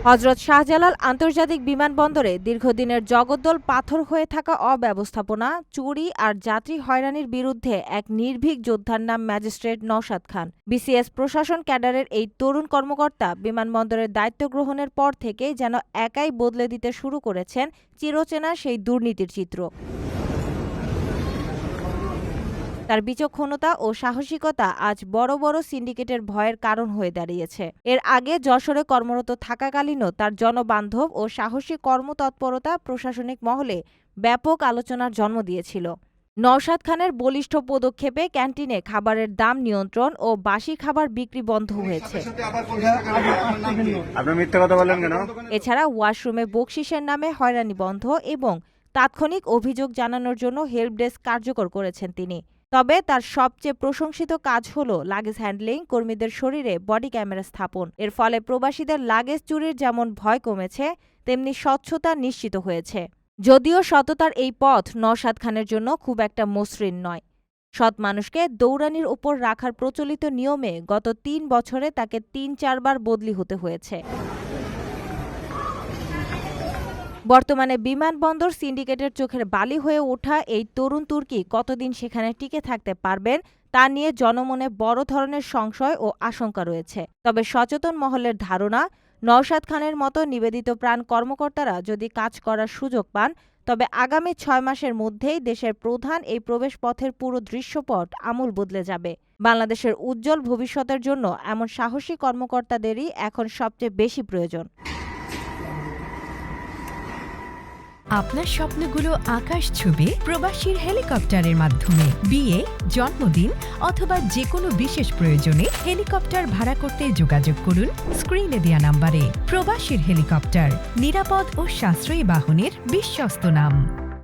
হযরত শাহজালাল আন্তর্জাতিক বিমানবন্দরে দীর্ঘদিনের জগদ্দল পাথর হয়ে থাকা অব্যবস্থাপনা, চুরি আর যাত্রী হয়রানির বিরুদ্ধে এক নির্ভীক যোদ্ধার নাম ম্যাজিস্ট্রেট নওশাদ খান। বিসিএস প্রশাসন ক্যাডারের এই তরুণ কর্মকর্তা বিমানবন্দরের দায়িত্ব গ্রহণের পর থেকেই যেন একাই বদলে দিতে শুরু করেছেন চিরচেনা সেই দুর্নীতির চিত্র। তার বিচক্ষণতা ও সাহসিকতা আজ বড় বড় সিন্ডিকেটের ভয়ের কারণ হয়ে দাঁড়িয়েছে। এর আগে যশোরে কর্মরত থাকাকালীনও তার জনবান্ধব ও সাহসী কর্মতৎপরতা প্রশাসনিক মহলে ব্যাপক আলোচনার জন্ম দিয়েছিল। নওশাদ খানের বলিষ্ঠ পদক্ষেপে ক্যান্টিনে খাবারের দাম নিয়ন্ত্রণ ও বাসি খাবার বিক্রি বন্ধ হয়েছে। এছাড়া ওয়াশরুমে বকশিসের নামে হয়রানি বন্ধ এবং তাৎক্ষণিক অভিযোগ জানানোর জন্য হেল্প ডেস্ক কার্যকর করেছেন তিনি। তবে তার সবচেয়ে প্রশংসিত কাজ হল লাগেজ হ্যান্ডলিং, কর্মীদের শরীরে বডি ক্যামেরা স্থাপন। এর ফলে প্রবাসীদের লাগেজ চুরির যেমন ভয় কমেছে, তেমনি স্বচ্ছতা নিশ্চিত হয়েছে। যদিও সততার এই পথ নওশাদ খানের জন্য খুব একটা মসৃণ নয়। সৎ মানুষকে দৌড়ানির ওপর রাখার প্রচলিত নিয়মে গত ৩ বছরে তাকে ৩-৪ বার বদলি হতে হয়েছে। বর্তমানে বিমানবন্দর সিন্ডিকেটের চোখের বালি হয়ে ওঠা এই তরুণ তুর্কি কতদিন সেখানে টিকে থাকতে পারবেন তা নিয়ে জনমনে বড় ধরনের সংশয় ও আশঙ্কা রয়েছে। তবে সচেতন মহলের ধারণা, নওশাদ খানের মতো নিবেদিত প্রাণ কর্মকর্তারা যদি কাজ করার সুযোগ পান, তবে আগামী ৬ মাসের মধ্যেই দেশের প্রধান এই প্রবেশপথের পুরো দৃশ্যপট আমূল বদলে যাবে। বাংলাদেশের উজ্জ্বল ভবিষ্যতের জন্য এমন সাহসী কর্মকর্তাদেরই এখন সবচেয়ে বেশি প্রয়োজন। আপনার স্বপ্নগুলো আকাশ ছুবে প্রবাসীর হেলিকপ্টারের মাধ্যমে। বিয়ে, জন্মদিন অথবা যে কোনো বিশেষ প্রয়োজনে হেলিকপ্টার ভাড়া করতে যোগাযোগ করুন স্ক্রিনে দেয়া নাম্বারে। প্রবাসীর হেলিকপ্টার, নিরাপদ ও সাশ্রয়ী বাহনের বিশ্বস্ত নাম।